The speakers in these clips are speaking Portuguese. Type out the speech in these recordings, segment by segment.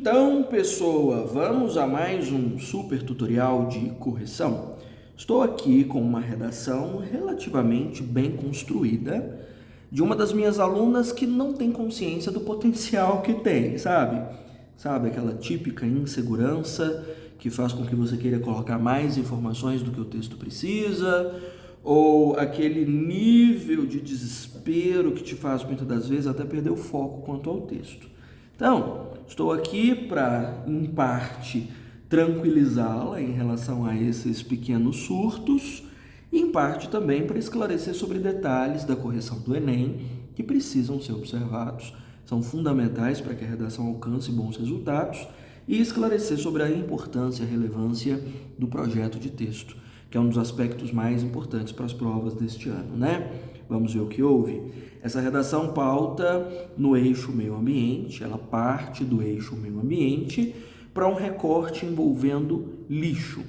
Então, pessoa, vamos a mais um super tutorial de correção. Estou aqui com uma redação relativamente bem construída de uma das minhas alunas que não tem consciência do potencial que tem, sabe? Sabe, aquela típica insegurança que faz com que você queira colocar mais informações do que o texto precisa, ou aquele nível de desespero que te faz muitas das vezes até perder o foco quanto ao texto. Então, estou aqui para, em parte, tranquilizá-la em relação a esses pequenos surtos e, em parte, também para esclarecer sobre detalhes da correção do Enem que precisam ser observados, são fundamentais para que a redação alcance bons resultados, e esclarecer sobre a importância e a relevância do projeto de texto, que é um dos aspectos mais importantes para as provas deste ano, né? Vamos ver o que houve? Essa redação pauta no eixo meio ambiente, ela parte do eixo meio ambiente para um recorte envolvendo lixo.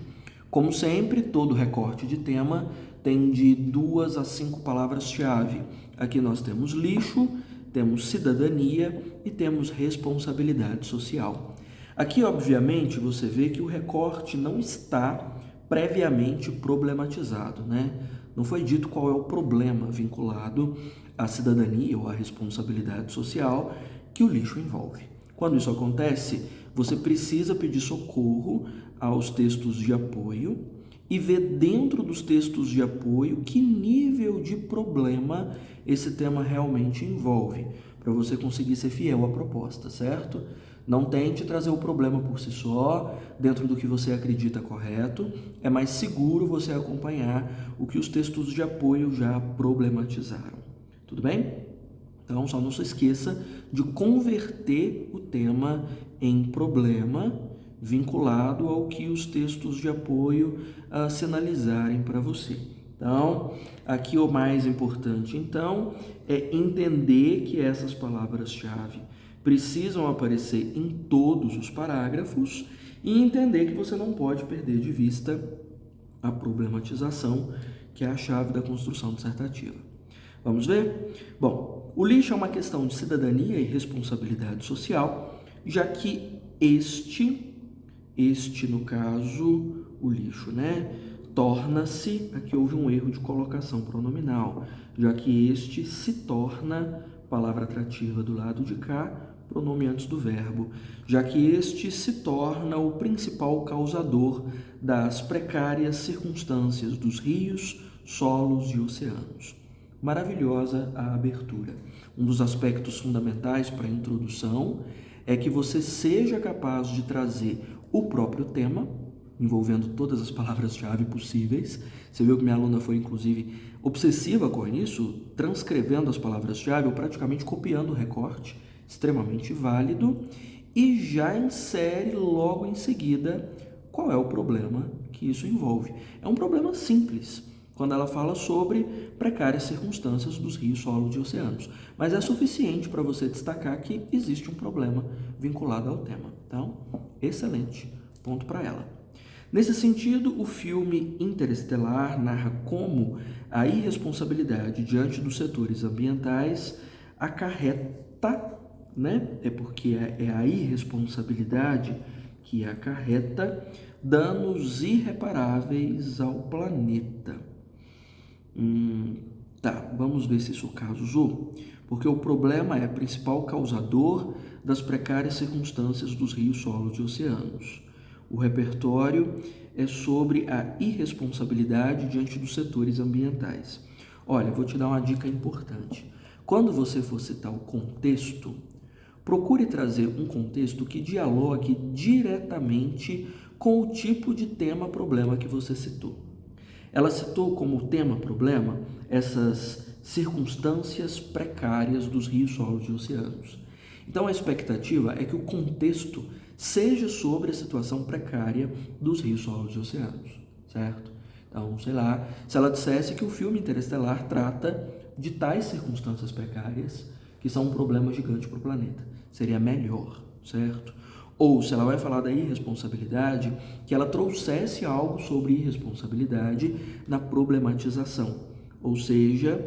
Como sempre, todo recorte de tema tem de 2 a 5 palavras-chave. Aqui nós temos lixo, temos cidadania e temos responsabilidade social. Aqui, obviamente, você vê que o recorte não está previamente problematizado, né? Não foi dito qual é o problema vinculado à cidadania ou à responsabilidade social que o lixo envolve. Quando isso acontece, você precisa pedir socorro aos textos de apoio e ver dentro dos textos de apoio que nível de problema esse tema realmente envolve, para você conseguir ser fiel à proposta, certo? Não tente trazer o problema por si só, dentro do que você acredita correto. É mais seguro você acompanhar o que os textos de apoio já problematizaram. Tudo bem? Então, só não se esqueça de converter o tema em problema vinculado ao que os textos de apoio sinalizarem para você. Então, aqui o mais importante, então, é entender que essas palavras-chave precisam aparecer em todos os parágrafos e entender que você não pode perder de vista a problematização, que é a chave da construção dissertativa. Vamos ver? Bom, o lixo é uma questão de cidadania e responsabilidade social, já que este no caso, o lixo, né? Torna-se, aqui houve um erro de colocação pronominal, já que este se torna, palavra atrativa do lado de cá, pronome antes do verbo, já que este se torna o principal causador das precárias circunstâncias dos rios, solos e oceanos. Maravilhosa a abertura. Um dos aspectos fundamentais para a introdução é que você seja capaz de trazer o próprio tema, envolvendo todas as palavras-chave possíveis. Você viu que minha aluna foi, inclusive, obsessiva com isso, transcrevendo as palavras-chave ou praticamente copiando o recorte, extremamente válido, e já insere logo em seguida qual é o problema que isso envolve. É um problema simples, quando ela fala sobre precárias circunstâncias dos rios, solos e oceanos. Mas é suficiente para você destacar que existe um problema vinculado ao tema. Então, excelente ponto para ela. Nesse sentido, o filme Interestelar narra como a irresponsabilidade diante dos setores ambientais acarreta, né? É porque é a irresponsabilidade que acarreta danos irreparáveis ao planeta. Tá, vamos ver se isso causou, porque o problema é o principal causador das precárias circunstâncias dos rios, solos e oceanos. O repertório é sobre a irresponsabilidade diante dos setores ambientais. Olha, vou te dar uma dica importante. Quando você for citar o contexto, procure trazer um contexto que dialogue diretamente com o tipo de tema-problema que você citou. Ela citou como tema-problema essas circunstâncias precárias dos rios, solos e oceanos. Então, a expectativa é que o contexto seja sobre a situação precária dos rios, solos e oceanos, certo? Então, sei lá, se ela dissesse que o filme Interestelar trata de tais circunstâncias precárias que são um problema gigante para o planeta, seria melhor, certo? Ou, se ela vai falar da irresponsabilidade, que ela trouxesse algo sobre irresponsabilidade na problematização. Ou seja,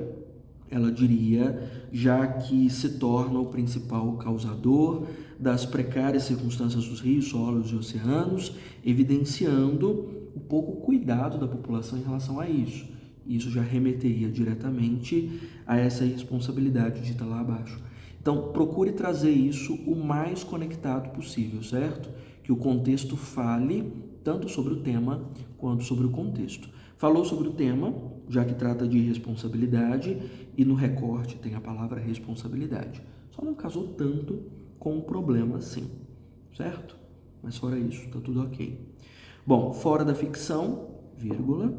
ela diria, já que se torna o principal causador das precárias circunstâncias dos rios, solos e oceanos, evidenciando o pouco cuidado da população em relação a isso. Isso já remeteria diretamente a essa irresponsabilidade dita lá abaixo. Então, procure trazer isso o mais conectado possível, certo? Que o contexto fale tanto sobre o tema quanto sobre o contexto. Falou sobre o tema, já que trata de responsabilidade, e no recorte tem a palavra responsabilidade. Só não casou tanto com o problema assim, certo? Mas fora isso, tá tudo ok. Bom, fora da ficção, vírgula,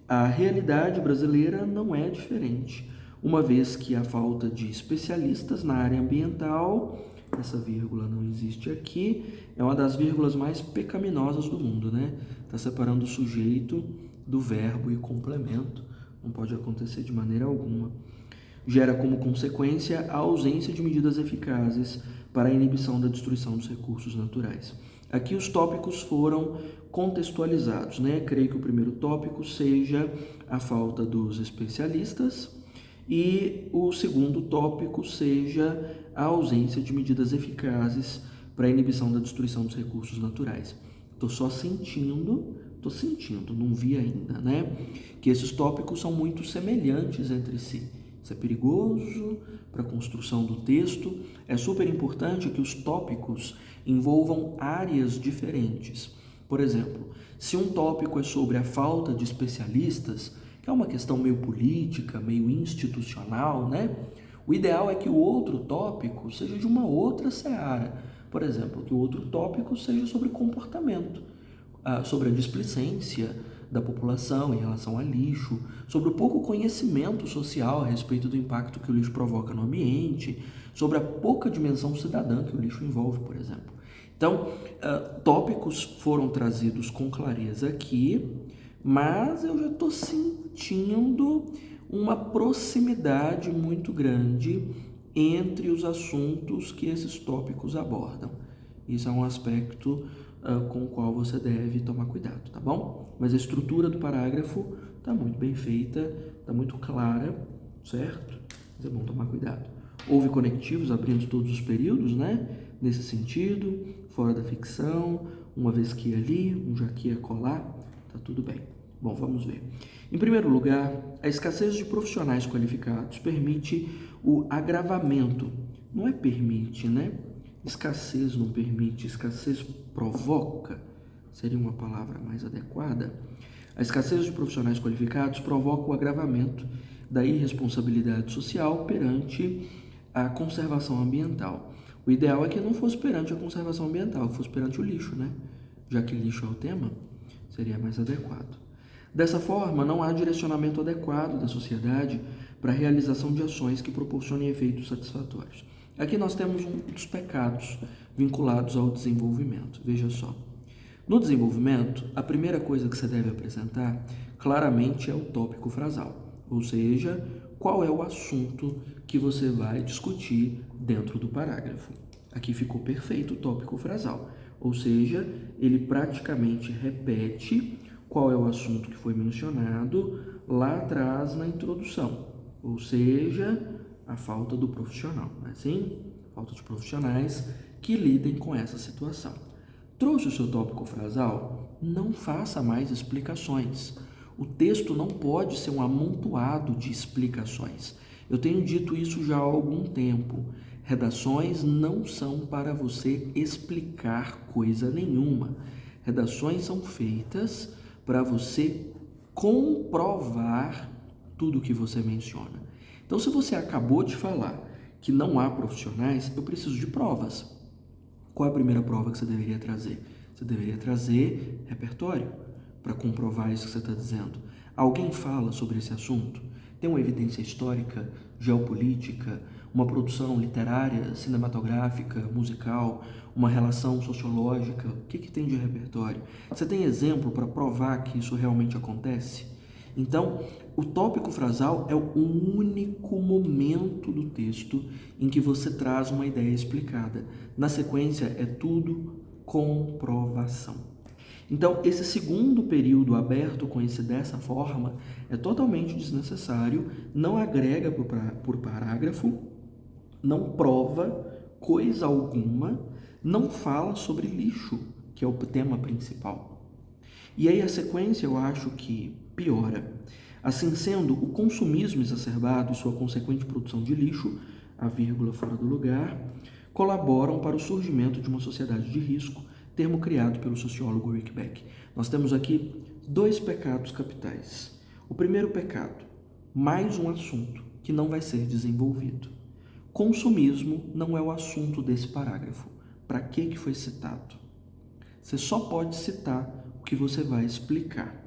a realidade brasileira não é diferente, uma vez que a falta de especialistas na área ambiental, essa vírgula não existe aqui, é uma das vírgulas mais pecaminosas do mundo, né? Está separando o sujeito do verbo e complemento, não pode acontecer de maneira alguma. Gera como consequência a ausência de medidas eficazes para a inibição da destruição dos recursos naturais. Aqui os tópicos foram contextualizados, né? Creio que o primeiro tópico seja a falta dos especialistas e o segundo tópico seja a ausência de medidas eficazes para a inibição da destruição dos recursos naturais. Estou sentindo, não vi ainda, né? Que esses tópicos são muito semelhantes entre si. Isso é perigoso para a construção do texto. É super importante que os tópicos envolvam áreas diferentes. Por exemplo, se um tópico é sobre a falta de especialistas, que é uma questão meio política, meio institucional, né? O ideal é que o outro tópico seja de uma outra seara. Por exemplo, que o outro tópico seja sobre comportamento, sobre a displicência da população em relação a lixo, sobre o pouco conhecimento social a respeito do impacto que o lixo provoca no ambiente, sobre a pouca dimensão cidadã que o lixo envolve, por exemplo. Então, tópicos foram trazidos com clareza aqui, mas eu já estou sentindo uma proximidade muito grande entre os assuntos que esses tópicos abordam. Isso é um aspecto com o qual você deve tomar cuidado, tá bom? Mas a estrutura do parágrafo está muito bem feita, está muito clara, certo? Mas é bom tomar cuidado. Houve conectivos abrindo todos os períodos, né? Nesse sentido, fora da ficção, uma vez que ali, um já que ia colar, tá tudo bem. Bom, vamos ver. Em primeiro lugar, a escassez de profissionais qualificados permite o agravamento. Não é permite, né? Escassez não permite, escassez provoca, seria uma palavra mais adequada. A escassez de profissionais qualificados provoca o agravamento da irresponsabilidade social perante a conservação ambiental. O ideal é que não fosse perante a conservação ambiental, que fosse perante o lixo, né? Já que lixo é o tema, seria mais adequado. Dessa forma, não há direcionamento adequado da sociedade para a realização de ações que proporcionem efeitos satisfatórios. Aqui nós temos um dos pecados vinculados ao desenvolvimento. Veja só. No desenvolvimento, a primeira coisa que você deve apresentar claramente é o tópico frasal, ou seja, qual é o assunto que você vai discutir dentro do parágrafo. Aqui ficou perfeito o tópico frasal, ou seja, ele praticamente repete qual é o assunto que foi mencionado lá atrás na introdução, ou seja, a falta do profissional, não é assim? Falta de profissionais que lidem com essa situação. Trouxe o seu tópico frasal? Não faça mais explicações. O texto não pode ser um amontoado de explicações. Eu tenho dito isso já há algum tempo. Redações não são para você explicar coisa nenhuma. Redações são feitas para você comprovar tudo o que você menciona. Então, se você acabou de falar que não há profissionais, eu preciso de provas. Qual é a primeira prova que você deveria trazer? Você deveria trazer repertório para comprovar isso que você está dizendo. Alguém fala sobre esse assunto? Tem uma evidência histórica, geopolítica, uma produção literária, cinematográfica, musical, uma relação sociológica? O que tem de repertório? Você tem exemplo para provar que isso realmente acontece? Então, o tópico frasal é o único momento do texto em que você traz uma ideia explicada. Na sequência, é tudo comprovação. Então, esse segundo período aberto dessa forma é totalmente desnecessário, não agrega por parágrafo, não prova coisa alguma, não fala sobre lixo, que é o tema principal. E aí a sequência eu acho que piora. Assim sendo, o consumismo exacerbado e sua consequente produção de lixo, a vírgula fora do lugar, colaboram para o surgimento de uma sociedade de risco, termo criado pelo sociólogo Rick Beck. Nós temos aqui 2 pecados capitais. O primeiro pecado, mais um assunto que não vai ser desenvolvido. Consumismo não é o assunto desse parágrafo. Para que foi citado? Você só pode citar o que você vai explicar.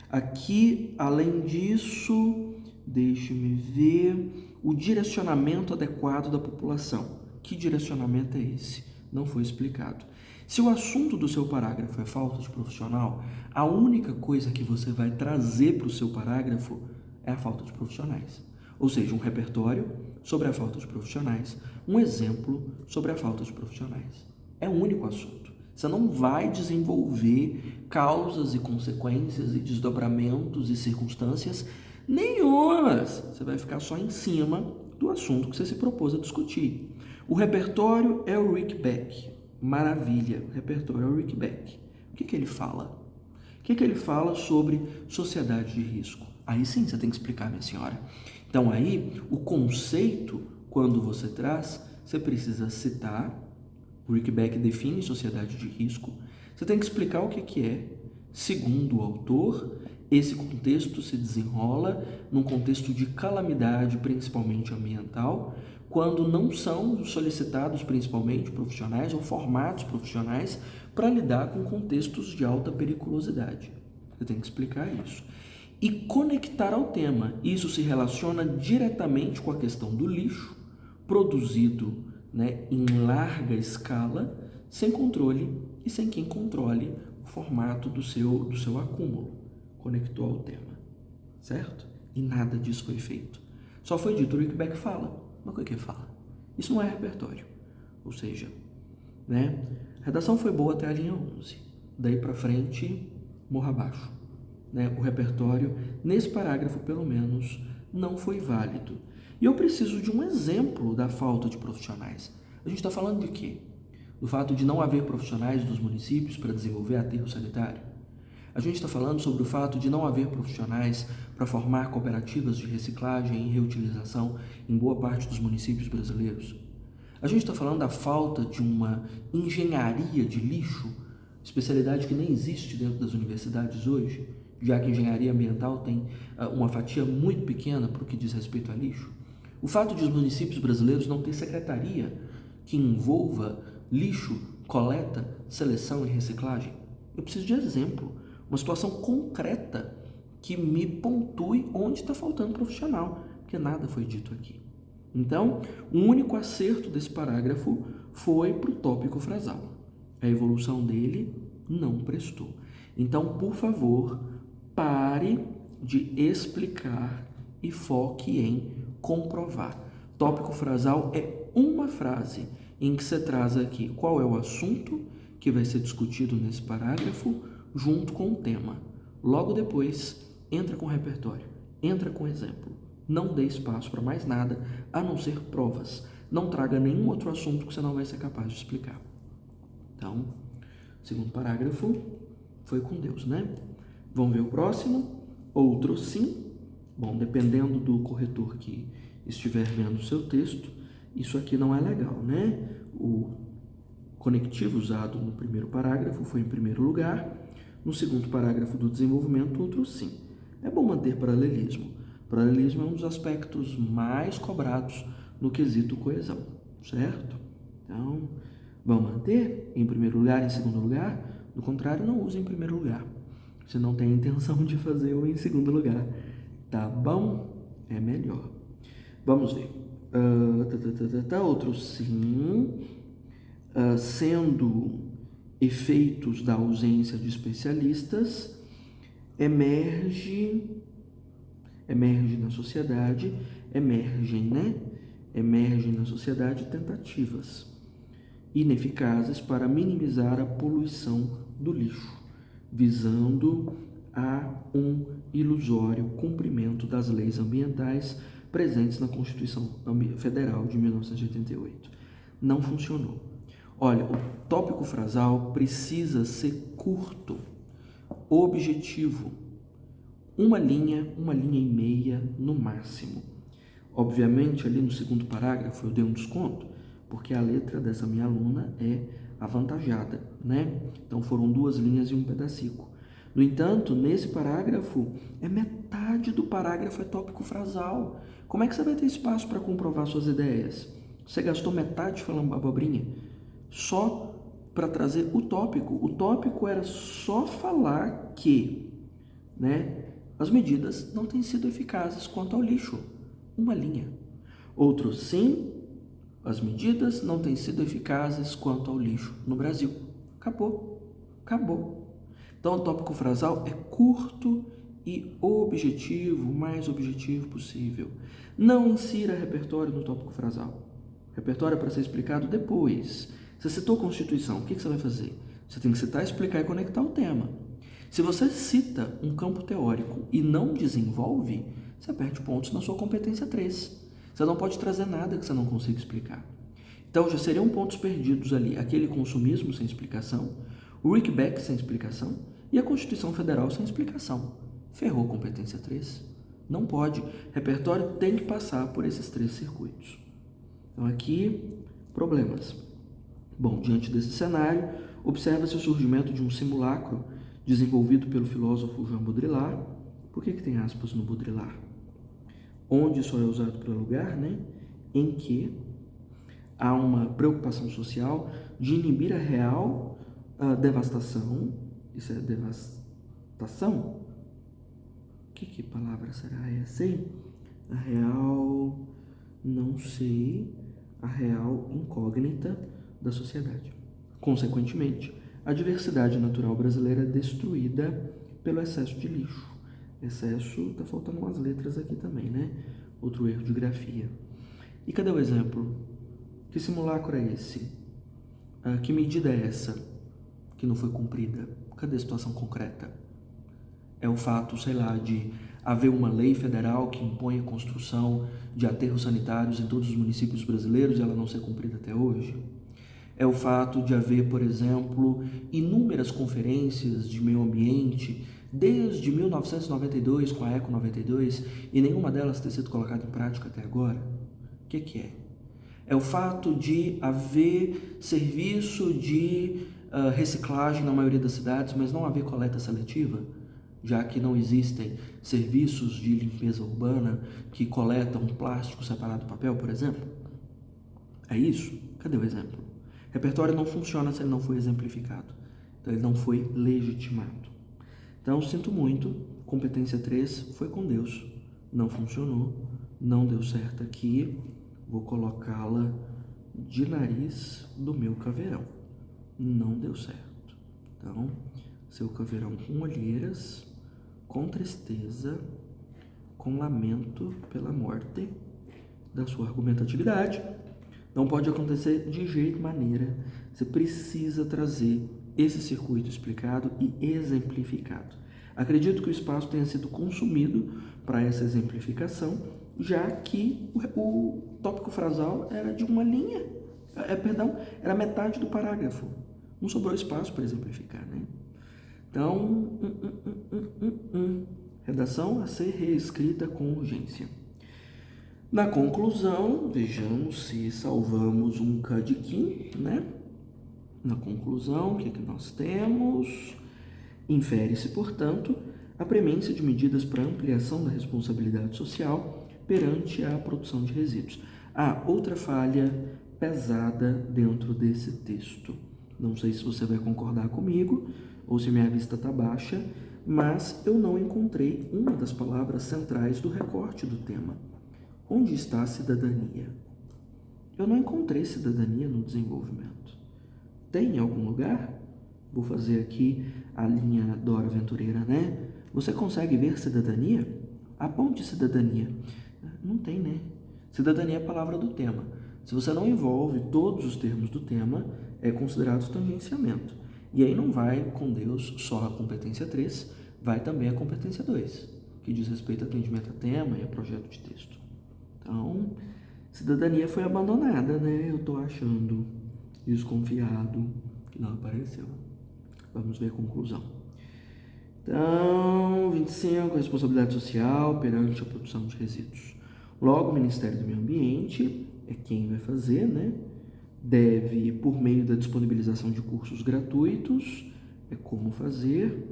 Aqui, além disso, deixe-me ver o direcionamento adequado da população. Que direcionamento é esse? Não foi explicado. Se o assunto do seu parágrafo é falta de profissional, a única coisa que você vai trazer para o seu parágrafo é a falta de profissionais. Ou seja, um repertório sobre a falta de profissionais, um exemplo sobre a falta de profissionais. É o único assunto. Você não vai desenvolver causas e consequências e desdobramentos e circunstâncias nenhumas. Você vai ficar só em cima do assunto que você se propôs a discutir. O repertório é o Rick Beck. Maravilha, o repertório é o Rick Beck. O que ele fala? O que ele fala sobre sociedade de risco? Aí sim você tem que explicar, minha senhora. Então aí, o conceito, quando você traz, você precisa citar. O Rick Beck define sociedade de risco. Você tem que explicar o que é. Segundo o autor, esse contexto se desenrola num contexto de calamidade, principalmente ambiental, quando não são solicitados principalmente profissionais ou formados profissionais para lidar com contextos de alta periculosidade. Você tem que explicar isso. E conectar ao tema. Isso se relaciona diretamente com a questão do lixo produzido, em larga escala, sem controle e sem quem controle o formato do seu acúmulo. Conectou ao tema, certo? E nada disso foi feito. Só foi dito, o Rick Beck fala. Mas o que ele fala? Isso não é repertório. Ou seja, a redação foi boa até a linha 11. Daí para frente, morra abaixo. O repertório, nesse parágrafo pelo menos, não foi válido. E eu preciso de um exemplo da falta de profissionais. A gente está falando de quê? Do fato de não haver profissionais dos municípios para desenvolver aterro sanitário? A gente está falando sobre o fato de não haver profissionais para formar cooperativas de reciclagem e reutilização em boa parte dos municípios brasileiros? A gente está falando da falta de uma engenharia de lixo, especialidade que nem existe dentro das universidades hoje, já que a engenharia ambiental tem uma fatia muito pequena para o que diz respeito a lixo? O fato de os municípios brasileiros não ter secretaria que envolva lixo, coleta, seleção e reciclagem? Eu preciso de exemplo, uma situação concreta que me pontue onde está faltando profissional, porque nada foi dito aqui. Então, o único acerto desse parágrafo foi para o tópico frasal. A evolução dele não prestou. Então, por favor, pare de explicar e foque em comprovar. Tópico frasal é uma frase em que você traz aqui qual é o assunto que vai ser discutido nesse parágrafo junto com o tema. Logo depois, entra com repertório, entra com exemplo. Não dê espaço para mais nada, a não ser provas. Não traga nenhum outro assunto que você não vai ser capaz de explicar. Então, segundo parágrafo, foi com Deus, Vamos ver o próximo. Outro sim. Bom, dependendo do corretor que estiver vendo o seu texto, isso aqui não é legal, O conectivo usado no primeiro parágrafo foi em primeiro lugar. No segundo parágrafo do desenvolvimento, outro sim. É bom manter paralelismo. Paralelismo é um dos aspectos mais cobrados no quesito coesão, certo? Então, vamos manter em primeiro lugar, em segundo lugar? Do contrário, não use em primeiro lugar. Você não tem a intenção de fazer o em segundo lugar. Tá bom? É melhor. Vamos ver. Outro sim. Sendo efeitos da ausência de especialistas, emergem na sociedade tentativas ineficazes para minimizar a poluição do lixo, visando a um ilusório cumprimento das leis ambientais presentes na Constituição Federal de 1988. Não funcionou. Olha, o tópico frasal precisa ser curto, objetivo. Uma linha e meia no máximo. Obviamente, ali no segundo parágrafo eu dei um desconto, porque a letra dessa minha aluna é avantajada, né? Então foram 2 linhas e um pedacico. No entanto, nesse parágrafo, metade do parágrafo é tópico frasal. Como é que você vai ter espaço para comprovar suas ideias? Você gastou metade falando abobrinha só para trazer o tópico. O tópico era só falar que, né, as medidas não têm sido eficazes quanto ao lixo. Uma linha. Outro, sim, as medidas não têm sido eficazes quanto ao lixo no Brasil. Acabou. Acabou. Então, o tópico frasal é curto e objetivo, o mais objetivo possível. Não insira repertório no tópico frasal. Repertório é para ser explicado depois. Você citou Constituição, o que você vai fazer? Você tem que citar, explicar e conectar o tema. Se você cita um campo teórico e não desenvolve, você perde pontos na sua competência 3. Você não pode trazer nada que você não consiga explicar. Então, já seriam pontos perdidos ali aquele consumismo sem explicação, o Rick Beck sem explicação e a Constituição Federal sem explicação. Ferrou a competência 3. Não pode. Repertório tem que passar por esses 3 circuitos. Então, aqui, problemas. Bom, diante desse cenário, observa-se o surgimento de um simulacro desenvolvido pelo filósofo Jean Baudrillard. Por que tem aspas no Baudrillard? Onde só é usado para lugar, né, em que há uma preocupação social de inibir a real devastação. Isso é devastação? Que palavra será essa, hein? A real, não sei, a real incógnita da sociedade. Consequentemente, a diversidade natural brasileira é destruída pelo excesso de lixo. Excesso, tá faltando umas letras aqui também, né? Outro erro de grafia. E cadê o exemplo? Que simulacro é esse? Que medida é essa que não foi cumprida? Cadê a situação concreta? É o fato, sei lá, de haver uma lei federal que impõe a construção de aterros sanitários em todos os municípios brasileiros e ela não ser cumprida até hoje? É o fato de haver, por exemplo, inúmeras conferências de meio ambiente desde 1992 com a Eco 92 e nenhuma delas ter sido colocada em prática até agora? O que é? É o fato de haver serviço de reciclagem na maioria das cidades, mas não haver coleta seletiva, já que não existem serviços de limpeza urbana que coletam plástico separado do papel, por exemplo? É isso? Cadê o exemplo? Repertório não funciona se ele não for exemplificado. Então, ele não foi legitimado. Então, sinto muito, competência 3 foi com Deus. Não funcionou, não deu certo aqui. Vou colocá-la de nariz do meu caveirão. Não deu certo. Então, seu caveirão com olheiras, com tristeza, com lamento pela morte da sua argumentatividade. Não pode acontecer de jeito maneira. Você precisa trazer esse circuito explicado e exemplificado. Acredito que o espaço tenha sido consumido para essa exemplificação, já que o tópico frasal era de uma linha, era metade do parágrafo. Não sobrou espaço para exemplificar, né? Então, redação a ser reescrita com urgência. Na conclusão, vejamos se salvamos um cadiquim, né? Na conclusão, o que nós temos? Infere-se, portanto, a premência de medidas para ampliação da responsabilidade social perante a produção de resíduos. Outra falha pesada dentro desse texto. Não sei se você vai concordar comigo ou se minha vista está baixa, mas eu não encontrei uma das palavras centrais do recorte do tema. Onde está a cidadania? Eu não encontrei cidadania no desenvolvimento. Tem em algum lugar? Vou fazer aqui a linha Dora Aventureira, né? Você consegue ver cidadania? Aponte cidadania. Não tem, né? Cidadania é a palavra do tema. Se você não envolve todos os termos do tema, é considerado tangenciamento. E aí não vai com Deus só a competência 3, vai também a competência 2, que diz respeito a atendimento a tema e a projeto de texto. Então, cidadania foi abandonada, né? Eu tô achando. desconfiado que não apareceu. Vamos ver a conclusão. Então, 25, responsabilidade social perante a produção de resíduos. Logo, o Ministério do Meio Ambiente é quem vai fazer, né? Deve, por meio da disponibilização de cursos gratuitos, é como fazer,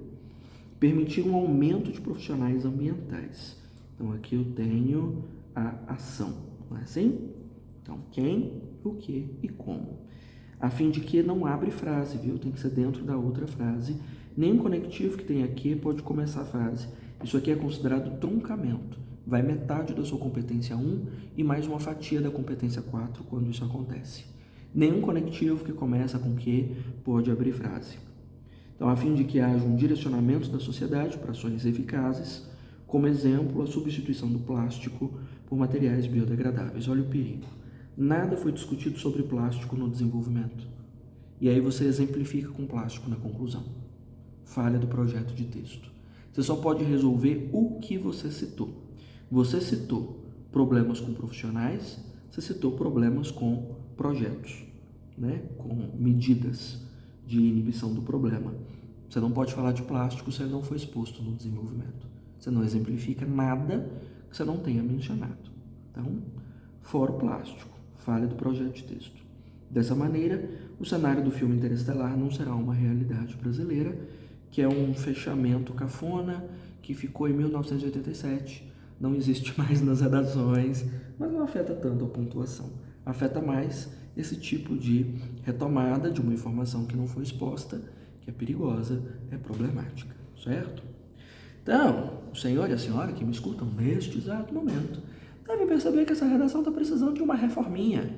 permitir um aumento de profissionais ambientais. Então, aqui eu tenho a ação, não é assim? Então, quem, o que e como. A fim de que não abre frase, viu? Tem que ser dentro da outra frase. Nenhum conectivo que tem aqui pode começar a frase. Isso aqui é considerado truncamento. Vai metade da sua competência 1 e mais uma fatia da competência 4 quando isso acontece. Nenhum conectivo que começa com que pode abrir frase. Então, a fim de que haja um direcionamento da sociedade para ações eficazes, como exemplo, a substituição do plástico por materiais biodegradáveis. Olha o perigo. Nada foi discutido sobre plástico no desenvolvimento. E aí você exemplifica com plástico na conclusão. Falha do projeto de texto. Você só pode resolver o que você citou. Você citou problemas com profissionais, você citou problemas com projetos, né? Com medidas de inibição do problema. Você não pode falar de plástico se ele não foi exposto no desenvolvimento. Você não exemplifica nada que você não tenha mencionado. Então, fora o plástico, falha do projeto de texto. Dessa maneira, o cenário do filme Interestelar não será uma realidade brasileira, que é um fechamento cafona que ficou em 1987, não existe mais nas redações, mas não afeta tanto a pontuação. Afeta mais esse tipo de retomada de uma informação que não foi exposta, que é perigosa, é problemática, certo? Então, o senhor e a senhora que me escutam neste exato momento devem perceber que essa redação está precisando de uma reforminha,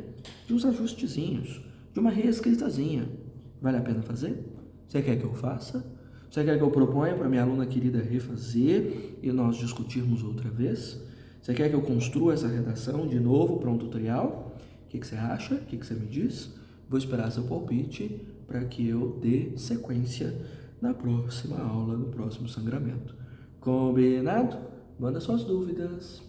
de uns ajustezinhos, de uma reescritazinha. Vale a pena fazer? Você quer que eu faça? Você quer que eu proponha para minha aluna querida refazer e nós discutirmos outra vez? Você quer que eu construa essa redação de novo para um tutorial? O que você acha? O que você me diz? Vou esperar seu palpite para que eu dê sequência na próxima aula, no próximo sangramento. Combinado? Manda suas dúvidas.